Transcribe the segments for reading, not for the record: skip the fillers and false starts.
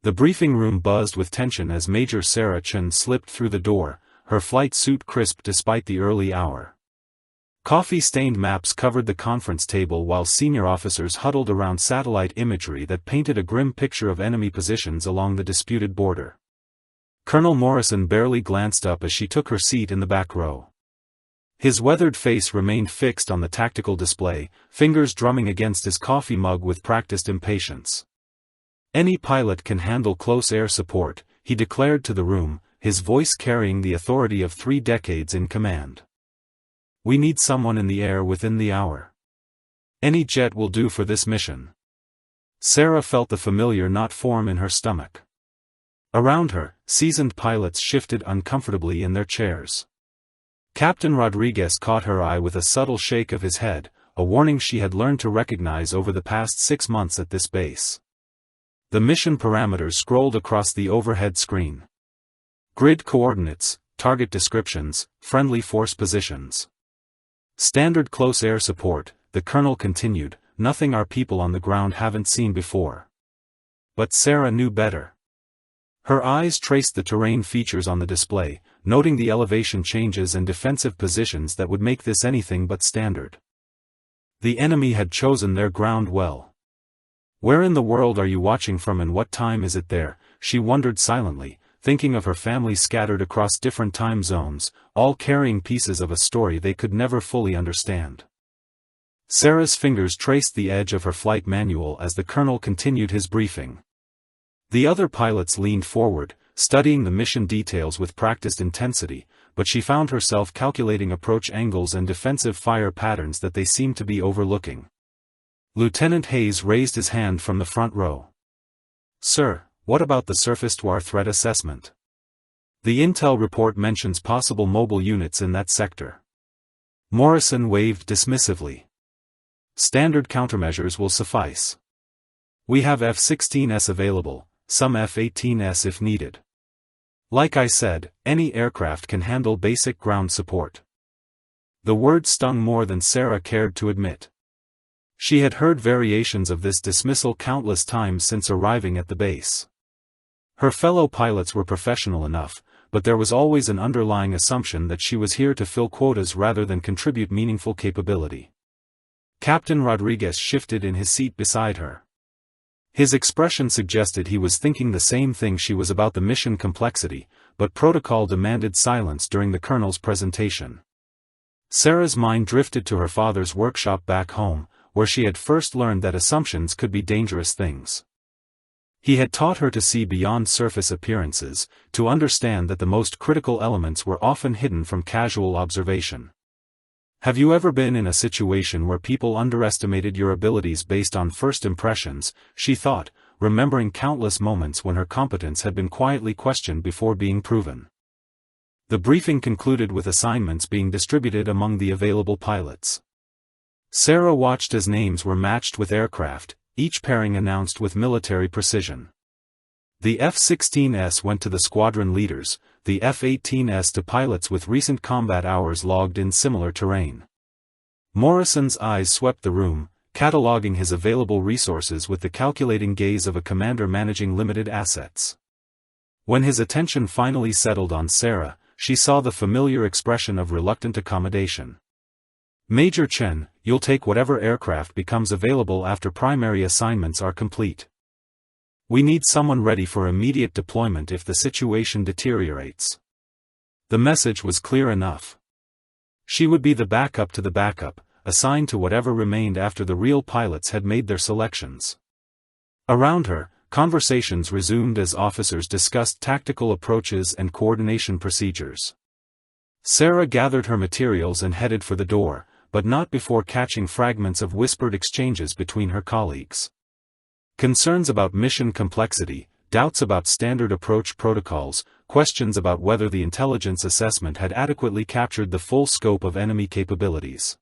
The briefing room buzzed with tension as Major Sarah Chen slipped through the door, her flight suit crisp despite the early hour. Coffee-stained maps covered the conference table while senior officers huddled around satellite imagery that painted a grim picture of enemy positions along the disputed border. Colonel Morrison barely glanced up as she took her seat in the back row. His weathered face remained fixed on the tactical display, fingers drumming against his coffee mug with practiced impatience. "Any pilot can handle close air support," he declared to the room, his voice carrying the authority of 3 decades in command. "We need someone in the air within the hour. Any jet will do for this mission." Sarah felt the familiar knot form in her stomach. Around her, seasoned pilots shifted uncomfortably in their chairs. Captain Rodriguez caught her eye with a subtle shake of his head, a warning she had learned to recognize over the past 6 months at this base. The mission parameters scrolled across the overhead screen. Grid coordinates, target descriptions, friendly force positions. Standard close air support, the colonel continued, nothing our people on the ground haven't seen before. But Sarah knew better. Her eyes traced the terrain features on the display, noting the elevation changes and defensive positions that would make this anything but standard. The enemy had chosen their ground well. "Where in the world are you watching from and what time is it there?" she wondered silently, thinking of her family scattered across different time zones, all carrying pieces of a story they could never fully understand. Sarah's fingers traced the edge of her flight manual as the colonel continued his briefing. The other pilots leaned forward, studying the mission details with practiced intensity, but she found herself calculating approach angles and defensive fire patterns that they seemed to be overlooking. Lieutenant Hayes raised his hand from the front row. "Sir, what about the surface-to-air threat assessment? The intel report mentions possible mobile units in that sector." Morrison waved dismissively. "Standard countermeasures will suffice. We have F-16s available, some F-18s if needed. Like I said, any aircraft can handle basic ground support." The word stung more than Sarah cared to admit. She had heard variations of this dismissal countless times since arriving at the base. Her fellow pilots were professional enough, but there was always an underlying assumption that she was here to fill quotas rather than contribute meaningful capability. Captain Rodriguez shifted in his seat beside her. His expression suggested he was thinking the same thing she was about the mission complexity, but protocol demanded silence during the colonel's presentation. Sarah's mind drifted to her father's workshop back home, where she had first learned that assumptions could be dangerous things. He had taught her to see beyond surface appearances, to understand that the most critical elements were often hidden from casual observation. Have you ever been in a situation where people underestimated your abilities based on first impressions, she thought, remembering countless moments when her competence had been quietly questioned before being proven. The briefing concluded with assignments being distributed among the available pilots. Sarah watched as names were matched with aircraft, each pairing announced with military precision. The F-16s went to the squadron leaders, the F-18s to pilots with recent combat hours logged in similar terrain. Morrison's eyes swept the room, cataloging his available resources with the calculating gaze of a commander managing limited assets. When his attention finally settled on Sarah, she saw the familiar expression of reluctant accommodation. "Major Chen, you'll take whatever aircraft becomes available after primary assignments are complete. We need someone ready for immediate deployment if the situation deteriorates." The message was clear enough. She would be the backup to the backup, assigned to whatever remained after the real pilots had made their selections. Around her, conversations resumed as officers discussed tactical approaches and coordination procedures. Sarah gathered her materials and headed for the door, but not before catching fragments of whispered exchanges between her colleagues. Concerns about mission complexity, doubts about standard approach protocols, questions about whether the intelligence assessment had adequately captured the full scope of enemy capabilities.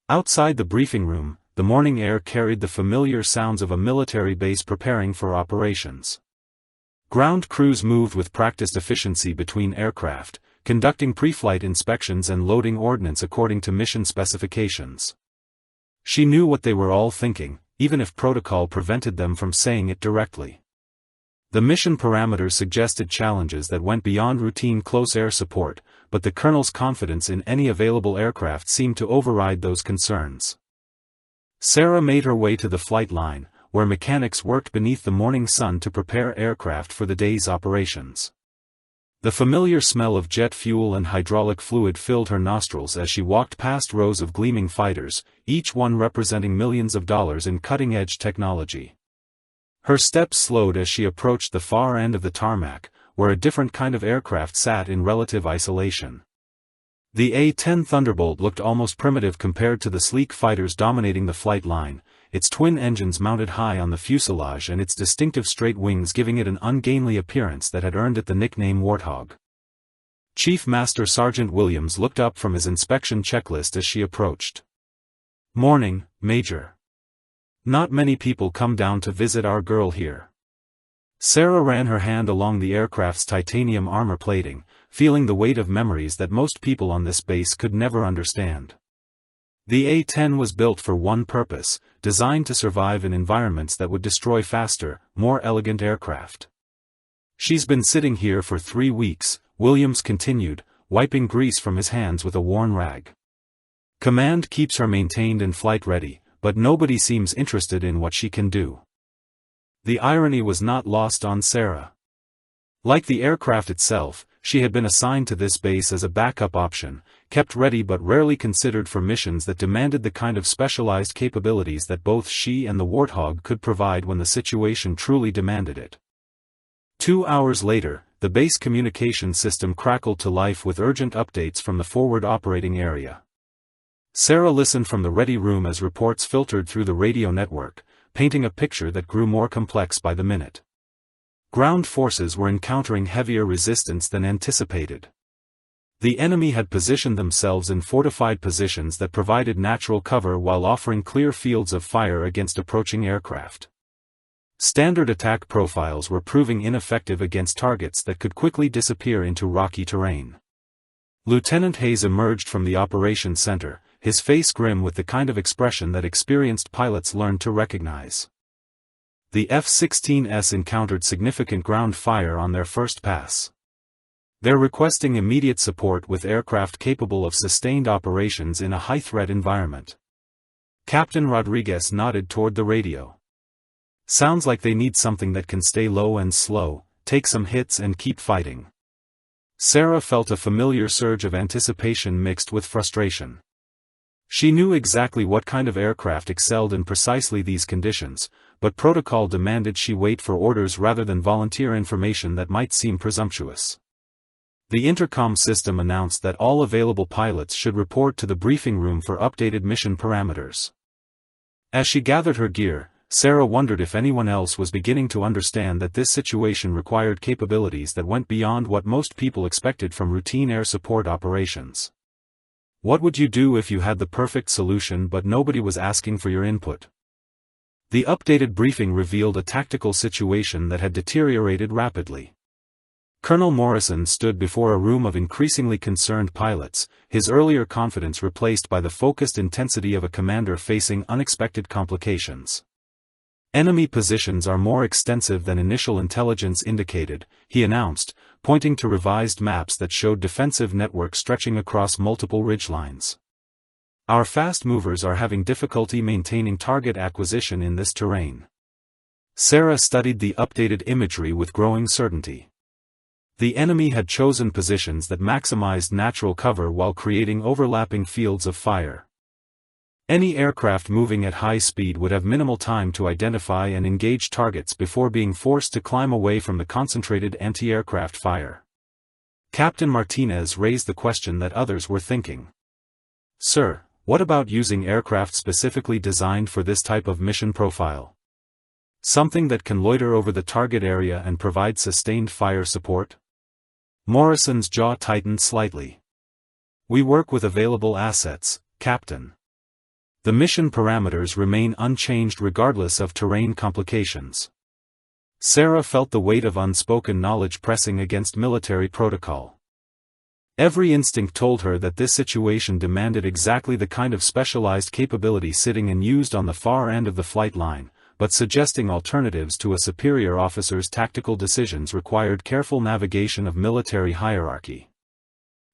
Outside the briefing room, the morning air carried the familiar sounds of a military base preparing for operations. Ground crews moved with practiced efficiency between aircraft, conducting pre-flight inspections and loading ordnance according to mission specifications. She knew what they were all thinking, even if protocol prevented them from saying it directly. The mission parameters suggested challenges that went beyond routine close air support, but the colonel's confidence in any available aircraft seemed to override those concerns. Sarah made her way to the flight line, where mechanics worked beneath the morning sun to prepare aircraft for the day's operations. The familiar smell of jet fuel and hydraulic fluid filled her nostrils as she walked past rows of gleaming fighters, each one representing millions of dollars in cutting-edge technology. Her steps slowed as she approached the far end of the tarmac, where a different kind of aircraft sat in relative isolation. The A-10 Thunderbolt looked almost primitive compared to the sleek fighters dominating the flight line, its twin engines mounted high on the fuselage and its distinctive straight wings giving it an ungainly appearance that had earned it the nickname Warthog. Chief Master Sergeant Williams looked up from his inspection checklist as she approached. "Morning, Major. Not many people come down to visit our girl here." Sarah ran her hand along the aircraft's titanium armor plating, feeling the weight of memories that most people on this base could never understand. The A-10 was built for one purpose, designed to survive in environments that would destroy faster, more elegant aircraft. "She's been sitting here for 3 weeks, Williams continued, wiping grease from his hands with a worn rag. "Command keeps her maintained and flight ready, but nobody seems interested in what she can do." The irony was not lost on Sarah. Like the aircraft itself, she had been assigned to this base as a backup option, kept ready but rarely considered for missions that demanded the kind of specialized capabilities that both she and the Warthog could provide when the situation truly demanded it. 2 hours later, the base communication system crackled to life with urgent updates from the forward operating area. Sarah listened from the ready room as reports filtered through the radio network, painting a picture that grew more complex by the minute. Ground forces were encountering heavier resistance than anticipated. The enemy had positioned themselves in fortified positions that provided natural cover while offering clear fields of fire against approaching aircraft. Standard attack profiles were proving ineffective against targets that could quickly disappear into rocky terrain. Lieutenant Hayes emerged from the operations center, his face grim with the kind of expression that experienced pilots learned to recognize. The F-16s encountered significant ground fire on their first pass. They're requesting immediate support with aircraft capable of sustained operations in a high-threat environment. Captain Rodriguez nodded toward the radio. "Sounds like they need something that can stay low and slow, take some hits and keep fighting." Sarah felt a familiar surge of anticipation mixed with frustration. She knew exactly what kind of aircraft excelled in precisely these conditions, but protocol demanded she wait for orders rather than volunteer information that might seem presumptuous. The intercom system announced that all available pilots should report to the briefing room for updated mission parameters. As she gathered her gear, Sarah wondered if anyone else was beginning to understand that this situation required capabilities that went beyond what most people expected from routine air support operations. What would you do if you had the perfect solution but nobody was asking for your input? The updated briefing revealed a tactical situation that had deteriorated rapidly. Colonel Morrison stood before a room of increasingly concerned pilots, his earlier confidence replaced by the focused intensity of a commander facing unexpected complications. "Enemy positions are more extensive than initial intelligence indicated," he announced, pointing to revised maps that showed defensive networks stretching across multiple ridgelines. "Our fast movers are having difficulty maintaining target acquisition in this terrain." Sarah studied the updated imagery with growing certainty. The enemy had chosen positions that maximized natural cover while creating overlapping fields of fire. Any aircraft moving at high speed would have minimal time to identify and engage targets before being forced to climb away from the concentrated anti-aircraft fire. Captain Martinez raised the question that others were thinking. "Sir, what about using aircraft specifically designed for this type of mission profile? Something that can loiter over the target area and provide sustained fire support?" Morrison's jaw tightened slightly. "We work with available assets, Captain. The mission parameters remain unchanged regardless of terrain complications." Sarah felt the weight of unspoken knowledge pressing against military protocol. Every instinct told her that this situation demanded exactly the kind of specialized capability sitting and used on the far end of the flight line, but suggesting alternatives to a superior officer's tactical decisions required careful navigation of military hierarchy.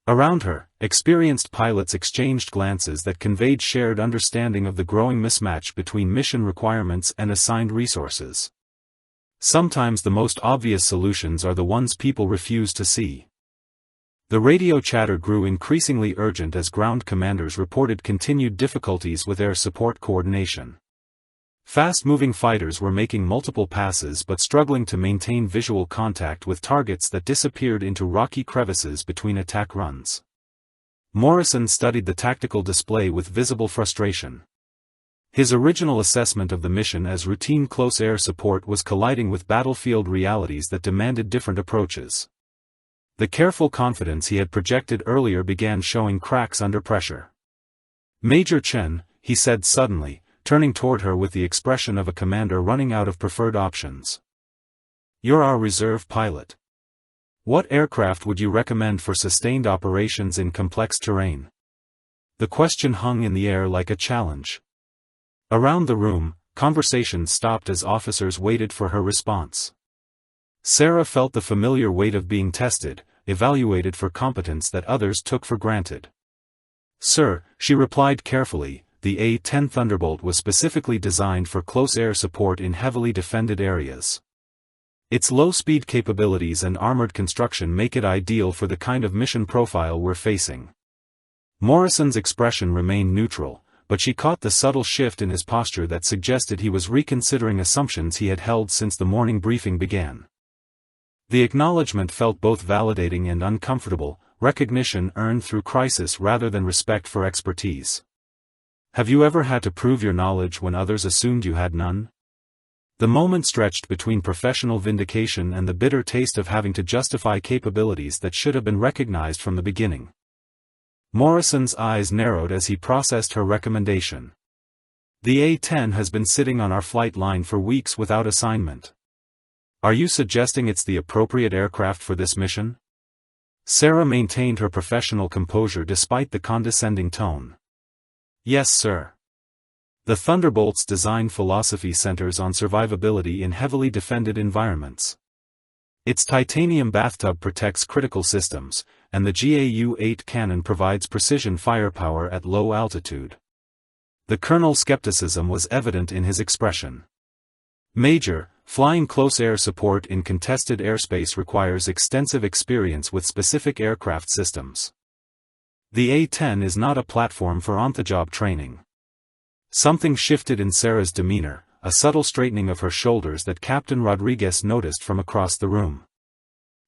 Around her, experienced pilots exchanged glances that conveyed shared understanding of the growing mismatch between mission requirements and assigned resources. Sometimes the most obvious solutions are the ones people refuse to see. The radio chatter grew increasingly urgent as ground commanders reported continued difficulties with air support coordination. Fast-moving fighters were making multiple passes but struggling to maintain visual contact with targets that disappeared into rocky crevices between attack runs. Morrison studied the tactical display with visible frustration. His original assessment of the mission as routine close air support was colliding with battlefield realities that demanded different approaches. The careful confidence he had projected earlier began showing cracks under pressure. "Major Chen," he said suddenly, turning toward her with the expression of a commander running out of preferred options. "You're our reserve pilot. What aircraft would you recommend for sustained operations in complex terrain?" The question hung in the air like a challenge. Around the room, conversation stopped as officers waited for her response. Sarah felt the familiar weight of being tested, evaluated for competence that others took for granted. "Sir," she replied carefully, "the A-10 Thunderbolt was specifically designed for close air support in heavily defended areas. Its low-speed capabilities and armored construction make it ideal for the kind of mission profile we're facing." Morrison's expression remained neutral, but she caught the subtle shift in his posture that suggested he was reconsidering assumptions he had held since the morning briefing began. The acknowledgement felt both validating and uncomfortable, recognition earned through crisis rather than respect for expertise. "Have you ever had to prove your knowledge when others assumed you had none?" The moment stretched between professional vindication and the bitter taste of having to justify capabilities that should have been recognized from the beginning. Morrison's eyes narrowed as he processed her recommendation. "The A-10 has been sitting on our flight line for weeks without assignment. Are you suggesting it's the appropriate aircraft for this mission?" Sarah maintained her professional composure despite the condescending tone. "Yes, sir. The Thunderbolt's design philosophy centers on survivability in heavily defended environments. Its titanium bathtub protects critical systems, and the GAU-8 cannon provides precision firepower at low altitude." The colonel's skepticism was evident in his expression. "Major, flying close air support in contested airspace requires extensive experience with specific aircraft systems. The A-10 is not a platform for on-the-job training." Something shifted in Sarah's demeanor, a subtle straightening of her shoulders that Captain Rodriguez noticed from across the room.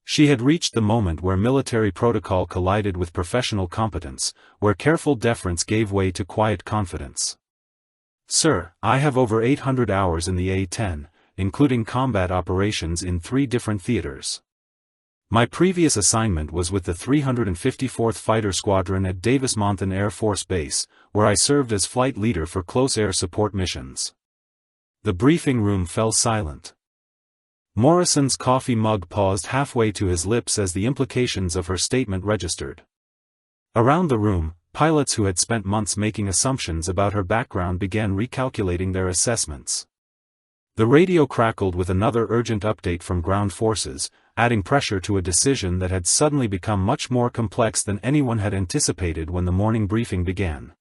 She had reached the moment where military protocol collided with professional competence, where careful deference gave way to quiet confidence. "Sir, I have over 800 hours in the A-10, including combat operations in 3 different theaters. My previous assignment was with the 354th Fighter Squadron at Davis-Monthan Air Force Base, where I served as flight leader for close air support missions." The briefing room fell silent. Morrison's coffee mug paused halfway to his lips as the implications of her statement registered. Around the room, pilots who had spent months making assumptions about her background began recalculating their assessments. The radio crackled with another urgent update from ground forces, adding pressure to a decision that had suddenly become much more complex than anyone had anticipated when the morning briefing began.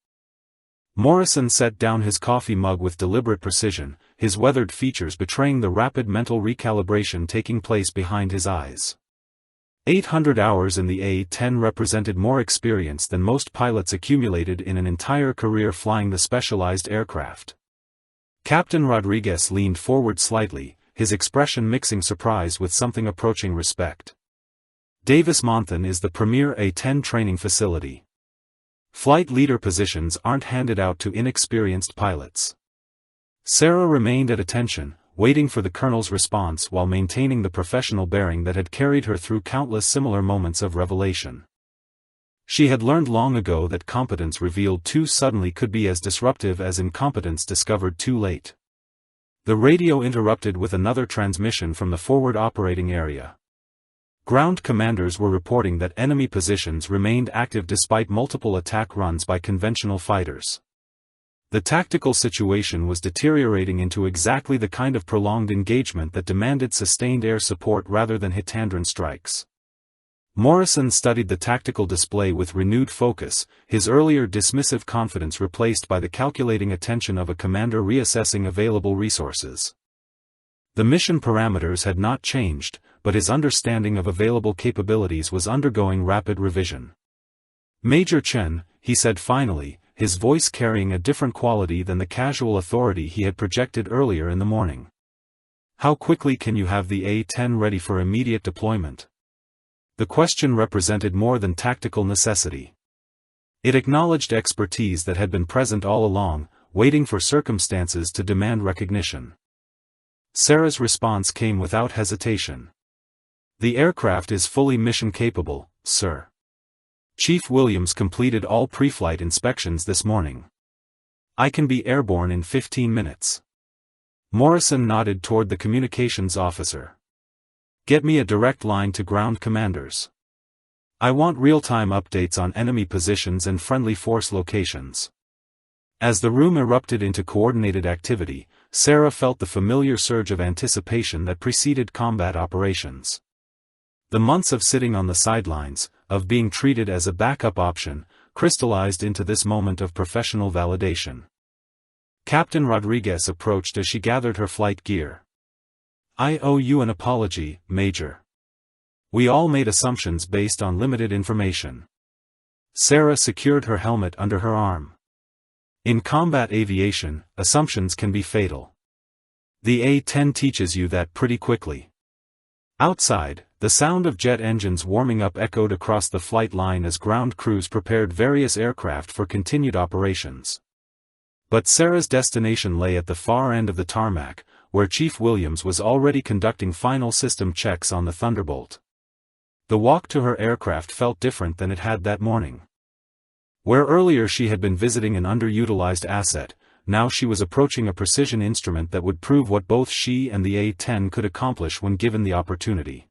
Morrison set down his coffee mug with deliberate precision, his weathered features betraying the rapid mental recalibration taking place behind his eyes. 800 hours in the A-10 represented more experience than most pilots accumulated in an entire career flying the specialized aircraft. Captain Rodriguez leaned forward slightly, his expression mixing surprise with something approaching respect. "Davis-Monthan is the premier A-10 training facility. Flight leader positions aren't handed out to inexperienced pilots." Sarah remained at attention, waiting for the colonel's response while maintaining the professional bearing that had carried her through countless similar moments of revelation. She had learned long ago that competence revealed too suddenly could be as disruptive as incompetence discovered too late. The radio interrupted with another transmission from the forward operating area. Ground commanders were reporting that enemy positions remained active despite multiple attack runs by conventional fighters. The tactical situation was deteriorating into exactly the kind of prolonged engagement that demanded sustained air support rather than hit-and-run strikes. Morrison studied the tactical display with renewed focus, his earlier dismissive confidence replaced by the calculating attention of a commander reassessing available resources. The mission parameters had not changed, but his understanding of available capabilities was undergoing rapid revision. "Major Chen," he said finally, his voice carrying a different quality than the casual authority he had projected earlier in the morning. "How quickly can you have the A-10 ready for immediate deployment?" The question represented more than tactical necessity. It acknowledged expertise that had been present all along, waiting for circumstances to demand recognition. Sarah's response came without hesitation. "The aircraft is fully mission-capable, sir. Chief Williams completed all pre-flight inspections this morning. I can be airborne in 15 minutes. Morrison nodded toward the communications officer. "Get me a direct line to ground commanders. I want real-time updates on enemy positions and friendly force locations." As the room erupted into coordinated activity, Sarah felt the familiar surge of anticipation that preceded combat operations. The months of sitting on the sidelines, of being treated as a backup option, crystallized into this moment of professional validation. Captain Rodriguez approached as she gathered her flight gear. "I owe you an apology, Major. We all made assumptions based on limited information." Sarah secured her helmet under her arm. In combat aviation, assumptions can be fatal. The A-10 teaches you that pretty quickly. Outside, the sound of jet engines warming up echoed across the flight line as ground crews prepared various aircraft for continued operations. But Sarah's destination lay at the far end of the tarmac, where Chief Williams was already conducting final system checks on the Thunderbolt. The walk to her aircraft felt different than it had that morning. Where earlier she had been visiting an underutilized asset, now she was approaching a precision instrument that would prove what both she and the A-10 could accomplish when given the opportunity.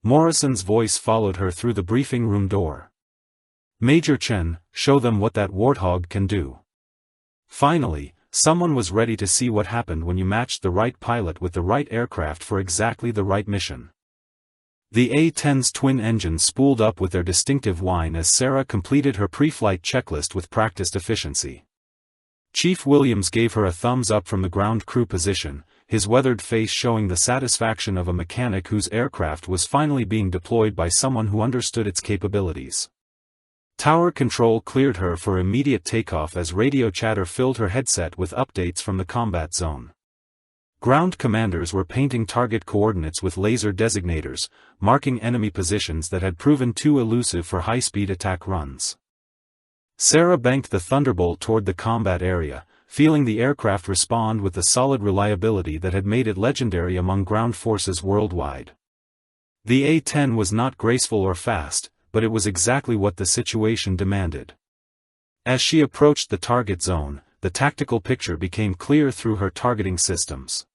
Morrison's voice followed her through the briefing room door. "Major Chen, show them what that warthog can do." Finally, someone was ready to see what happened when you matched the right pilot with the right aircraft for exactly the right mission. The A-10's twin engines spooled up with their distinctive whine as Sarah completed her pre-flight checklist with practiced efficiency. Chief Williams gave her a thumbs up from the ground crew position, his weathered face showing the satisfaction of a mechanic whose aircraft was finally being deployed by someone who understood its capabilities. Tower control cleared her for immediate takeoff as radio chatter filled her headset with updates from the combat zone. Ground commanders were painting target coordinates with laser designators, marking enemy positions that had proven too elusive for high-speed attack runs. Sarah banked the Thunderbolt toward the combat area, feeling the aircraft respond with the solid reliability that had made it legendary among ground forces worldwide. The A-10 was not graceful or fast, but it was exactly what the situation demanded. As she approached the target zone, the tactical picture became clear through her targeting systems.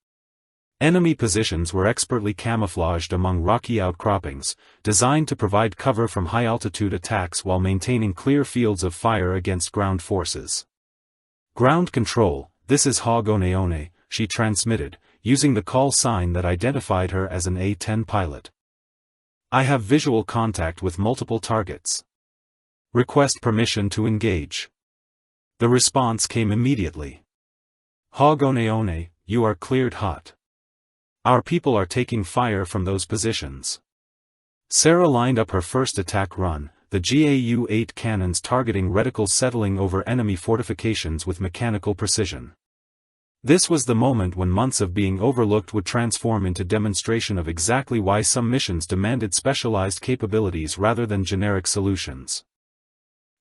Enemy positions were expertly camouflaged among rocky outcroppings, designed to provide cover from high-altitude attacks while maintaining clear fields of fire against ground forces. "Ground control, this is Hagoneone," she transmitted, using the call sign that identified her as an A-10 pilot. "I have visual contact with multiple targets. Request permission to engage." The response came immediately. "Hagoneone, you are cleared hot. Our people are taking fire from those positions." Sarah lined up her first attack run, the GAU-8 cannons targeting reticles settling over enemy fortifications with mechanical precision. This was the moment when months of being overlooked would transform into demonstration of exactly why some missions demanded specialized capabilities rather than generic solutions.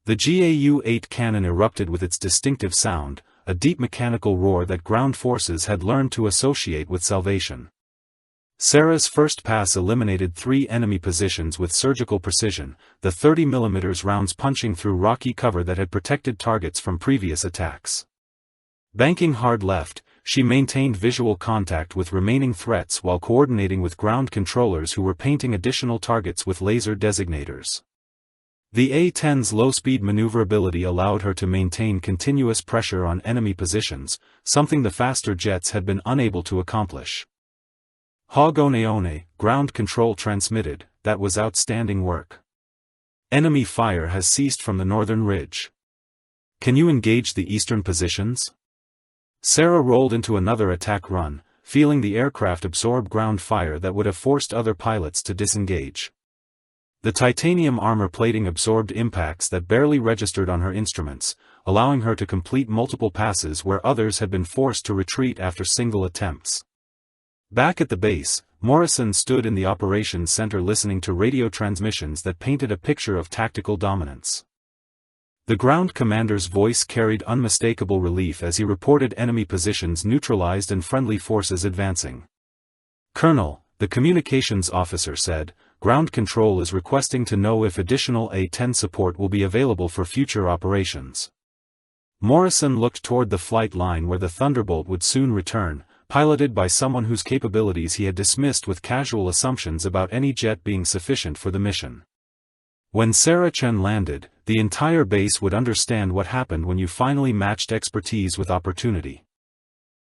The GAU-8 cannon erupted with its distinctive sound, a deep mechanical roar that ground forces had learned to associate with salvation. Sarah's first pass eliminated 3 enemy positions with surgical precision, the 30mm rounds punching through rocky cover that had protected targets from previous attacks. Banking hard left, she maintained visual contact with remaining threats while coordinating with ground controllers who were painting additional targets with laser designators. The A-10's low-speed maneuverability allowed her to maintain continuous pressure on enemy positions, something the faster jets had been unable to accomplish. Hog-one, ground control transmitted, that was outstanding work. Enemy fire has ceased from the northern ridge. Can you engage the eastern positions? Sarah rolled into another attack run, feeling the aircraft absorb ground fire that would have forced other pilots to disengage. The titanium armor plating absorbed impacts that barely registered on her instruments, allowing her to complete multiple passes where others had been forced to retreat after single attempts. Back at the base, Morrison stood in the operations center listening to radio transmissions that painted a picture of tactical dominance. The ground commander's voice carried unmistakable relief as he reported enemy positions neutralized and friendly forces advancing. "Colonel," the communications officer said, "Ground Control is requesting to know if additional A-10 support will be available for future operations." Morrison looked toward the flight line where the Thunderbolt would soon return, piloted by someone whose capabilities he had dismissed with casual assumptions about any jet being sufficient for the mission. When Sarah Chen landed, the entire base would understand what happened when you finally matched expertise with opportunity.